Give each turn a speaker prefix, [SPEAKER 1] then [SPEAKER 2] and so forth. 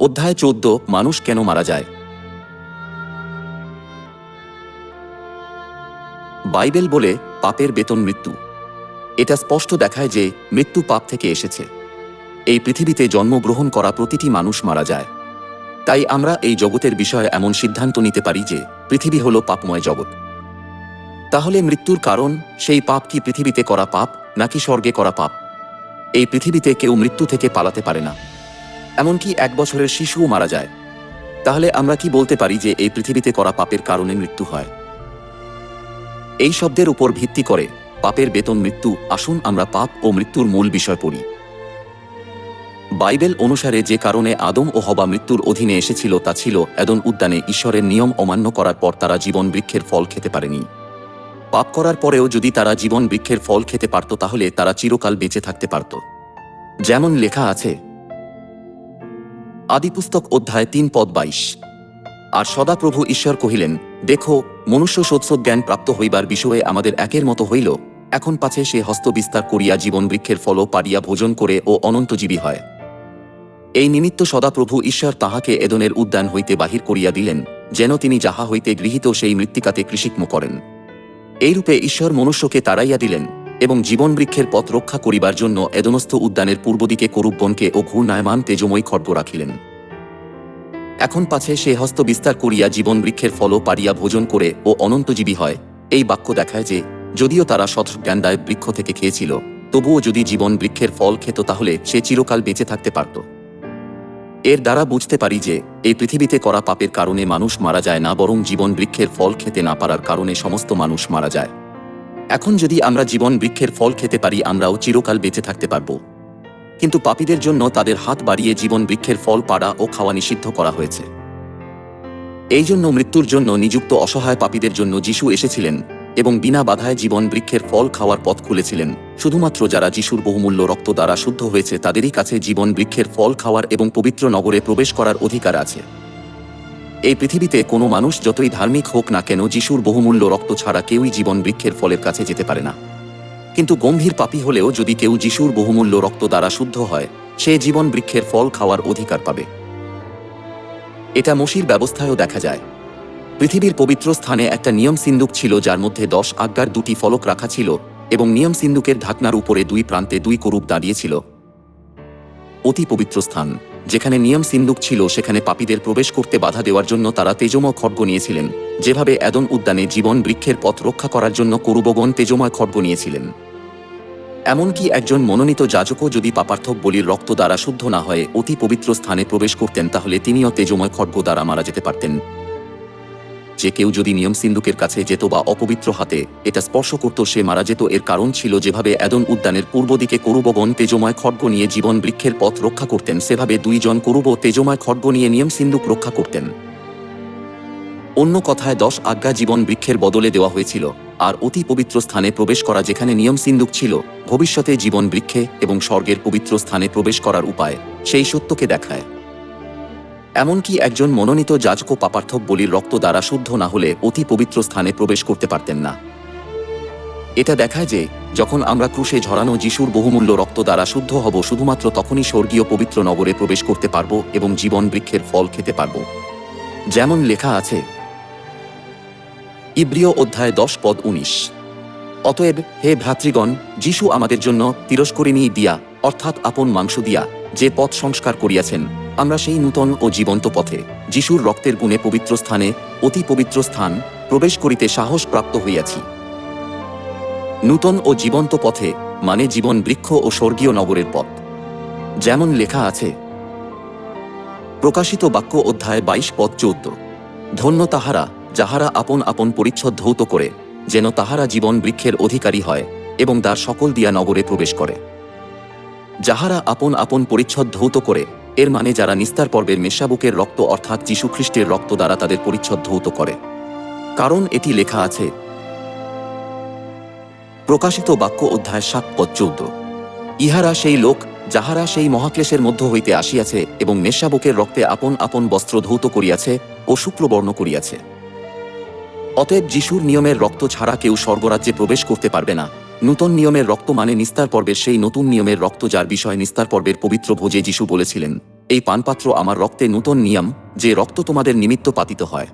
[SPEAKER 1] অধ্যায় 14 মানুষ কেন মারা যায়। বাইবেল বলে পাপের বেতন মৃত্যু। এটা স্পষ্ট দেখায় যে মৃত্যু পাপ থেকে এসেছে। এই পৃথিবীতে জন্মগ্রহণ করা প্রতিটি মানুষ মারা যায়। তাই আমরা এই জগতের বিষয়ে এমন সিদ্ধান্ত নিতে পারি যে পৃথিবী হলো পাপময় জগৎ। তাহলে মৃত্যুর কারণ সেই পাপ কি পৃথিবীতে করা পাপ নাকি স্বর্গে করা পাপ? এই পৃথিবীতে কেউ মৃত্যু থেকে পালাতে পারে না, এমনকি 1 বছরের শিশুও মারা যায়। তাহলে আমরা কি বলতে পারি যে এই পৃথিবীতে করা পাপের কারণে মৃত্যু হয়? এই শব্দের উপর ভিত্তি করে পাপের বেতন মৃত্যু। আসুন আমরা পাপ ও মৃত্যুর মূল বিষয় পড়ি। বাইবেল অনুসারে যে কারণে আদম ও হবা মৃত্যুর অধীনে এসেছিল তা ছিল এদেন উদ্যানে ঈশ্বরের নিয়ম অমান্য করার পর তারা জীবন বৃক্ষের ফল খেতে পারেনি। পাপ করার পরেও যদি তারা জীবন বৃক্ষের ফল খেতে পারত তাহলে তারা চিরকাল বেঁচে থাকতে পারত। যেমন লেখা আছে আদিপুস্তক অধ্যায় 3:22। আর সদাপ্রভু ঈশ্বর কহিলেন, দেখো, মনুষ্য সৎসজ্ঞান প্রাপ্ত হইবার বিষয়ে আমাদের একের মতো হইল, এখন পাছে সে হস্ত বিস্তার করিয়া জীবন বৃক্ষের ফল পাড়িয়া ভোজন করে ও অনন্তজীবী হয়। এই নিমিত্ত সদাপ্রভু ঈশ্বর তাহাকে এদনের উদ্যান হইতে বাহির করিয়া দিলেন, যেন তিনি যাহা হইতে গৃহীত সেই মৃত্তিকাতে কৃষিকর্ম করেন। এইরূপে ঈশ্বর মনুষ্যকে তাড়াইয়া দিলেন এবং জীবন বৃক্ষের পথ রক্ষা করিবার জন্য এদনস্থ উদ্যানের পূর্বদিকে করুববনকে ও ঘূর্ণায়মান তেজময় খড়গ রাখিলেন। এখন পাছে সে হস্ত বিস্তার করিয়া জীবন বৃক্ষের ফল পাড়িয়া ভোজন করে ও অনন্তজীবী হয়। এই বাক্য দেখায় যে যদিও তারা সৎজ্ঞানদায়ক বৃক্ষ থেকে খেয়েছিল, তবুও যদি জীবন বৃক্ষের ফল খেত তাহলে সে চিরকাল বেঁচে থাকতে পারত। এর দ্বারা বুঝতে পারি যে এই পৃথিবীতে করা পাপের কারণে মানুষ মারা যায় না, বরং জীবন বৃক্ষের ফল খেতে না পারার কারণে সমস্ত মানুষ মারা যায়। এখন যদি আমরা জীবন বৃক্ষের ফল খেতে পারি, আমরাও চিরকাল বেঁচে থাকতে পারব। কিন্তু পাপীদের জন্য তাদের হাত বাড়িয়ে জীবন বৃক্ষের ফল পাড়া ও খাওয়া নিষিদ্ধ করা হয়েছে। এই জন্য মৃত্যুর জন্য নিযুক্ত অসহায় পাপীদের জন্য যিশু এসেছিলেন এবং বিনা বাধায় জীবন বৃক্ষের ফল খাওয়ার পথ খুলেছিলেন। শুধুমাত্র যারা যিশুর বহুমূল্য রক্ত দ্বারা শুদ্ধ হয়েছে তাদেরই কাছে জীবন বৃক্ষের ফল খাওয়ার এবং পবিত্র নগরে প্রবেশ করার অধিকার আছে। এই পৃথিবীতে কোনো মানুষ যতই ধার্মিক হোক না কেন, যিশুর বহুমূল্য রক্ত ছাড়া কেউই জীবন বৃক্ষের ফলের কাছে যেতে পারে না। কিন্তু গম্ভীর পাপী হলেও যদি কেউ যিশুর বহুমূল্য রক্ত দ্বারা শুদ্ধ হয়, সে জীবন বৃক্ষের ফল খাওয়ার অধিকার পাবে। এটা মসির ব্যবস্থায়ও দেখা যায়। পৃথিবীর পবিত্র স্থানে একটা নিয়ম সিন্দুক ছিল, যার মধ্যে 10 আজ্ঞার 2টি ফলক রাখা ছিল এবং নিয়ম সিন্দুকের ঢাকনার উপরে 2 প্রান্তে 2 করুব দাঁড়িয়েছিল। অতি পবিত্র স্থান যেখানে নিয়ম সিন্দুক ছিল, সেখানে পাপীদের প্রবেশ করতে বাধা দেওয়ার জন্য তারা তেজময় খড়গ নিয়েছিলেন, যেভাবে এদন উদ্যানে জীবন বৃক্ষের পথ রক্ষা করার জন্য করুবগণ তেজময় খড়গ নিয়েছিলেন। এমনকি একজন মনোনীত যাজকও যদি পাপার্থক বলির রক্ত দ্বারা শুদ্ধ না হয়ে অতি পবিত্র স্থানে প্রবেশ করতেন, তাহলে তিনিও তেজময় খড়গ দ্বারা মারা যেতে পারতেন। যে কেউ যদি নিয়ম সিন্দুকের কাছে যেত বা অপবিত্র হাতে এটা স্পর্শ করত, সে মারা যেত। এর কারণ ছিল যেভাবে এদন উদ্যানের পূর্ব দিকে করুবগণ তেজময় খড়গ নিয়ে জীবন বৃক্ষের পথ রক্ষা করতেন, সেভাবে 2 জন করুব তেজময় খড়গ নিয়ে নিয়ম সিন্দুক রক্ষা করতেন। অন্য কথায় 10 আজ্ঞা জীবন বৃক্ষের বদলে দেওয়া হয়েছিল, আর অতি পবিত্র স্থানে প্রবেশ করা, যেখানে নিয়ম সিন্দুক ছিল, ভবিষ্যতে জীবন বৃক্ষে এবং স্বর্গের পবিত্র স্থানে প্রবেশ করার উপায়, সেই সত্যকে দেখায়। এমনকি একজন মনোনীত যাজকও পাপার্থক বলির রক্ত দ্বারা শুদ্ধ না হলে অতি পবিত্র স্থানে প্রবেশ করতে পারতেন না। এটা দেখায় যে যখন আমরা ক্রুশে ঝরানো যিশুর বহুমূল্য রক্ত দ্বারা শুদ্ধ হব, শুধুমাত্র তখনই স্বর্গীয় পবিত্র নগরে প্রবেশ করতে পারব এবং জীবন বৃক্ষের ফল খেতে পারব। যেমন লেখা আছে ইব্রিয় অধ্যায় 10:19। অতএব হে ভ্রাতৃগণ, যিশু আমাদের জন্য তিরস্করিণী দিয়া, অর্থাৎ আপন মাংস দিয়া, যে পথ সংস্কার করিয়াছেন, আমরা সেই নূতন ও জীবন্ত পথে যিশুর রক্তের গুণে পবিত্র স্থানে, অতি পবিত্র স্থান প্রবেশ করিতে সাহস প্রাপ্ত হইয়াছি। নূতন ও জীবন্ত পথে মানে জীবন বৃক্ষ ও স্বর্গীয় নগরের পথ। যেমন লেখা আছে প্রকাশিত বাক্য অধ্যায় 22:14। ধন্য তাহারা যাহারা আপন আপন পরিচ্ছদ ধৌত করে, যেন তাহারা জীবন বৃক্ষের অধিকারী হয় এবং দ্বার সকল দিয়া নগরে প্রবেশ করে। যাহারা আপন আপন পরিচ্ছদ ধৌত করে, এর মানে যারা নিস্তার পর্বের মেষশাবকের রক্ত অর্থাৎ যীশু খ্রিস্টের রক্ত দ্বারা তাদের পরিচ্ছদ ধৌত করে। কারণ এটি লেখা আছে প্রকাশিত বাক্য অধ্যায় 7:14। ইহারা সেই লোক যাহারা সেই মহাক্লেশের মধ্য হইতে আসিয়াছে এবং মেষশাবকের রক্তে আপন আপন বস্ত্র ধৌত করিয়াছে ও শুক্লবর্ণ করিয়াছে। অতএব যিশুর নিয়মের রক্ত ছাড়া কেউ স্বর্গরাজ্যে প্রবেশ করতে পারবে না। নূতন নিয়মের রক্ত মানে নিস্তার পর্বের সেই নতুন নিয়মের রক্ত, যার বিষয় নিস্তার পর্বের পবিত্র ভোজে যিশু বলেছিলেন, এই পানপাত্র আমার রক্তে নূতন নিয়ম, যে রক্ত তোমাদের নিমিত্ত পাতিত হয়।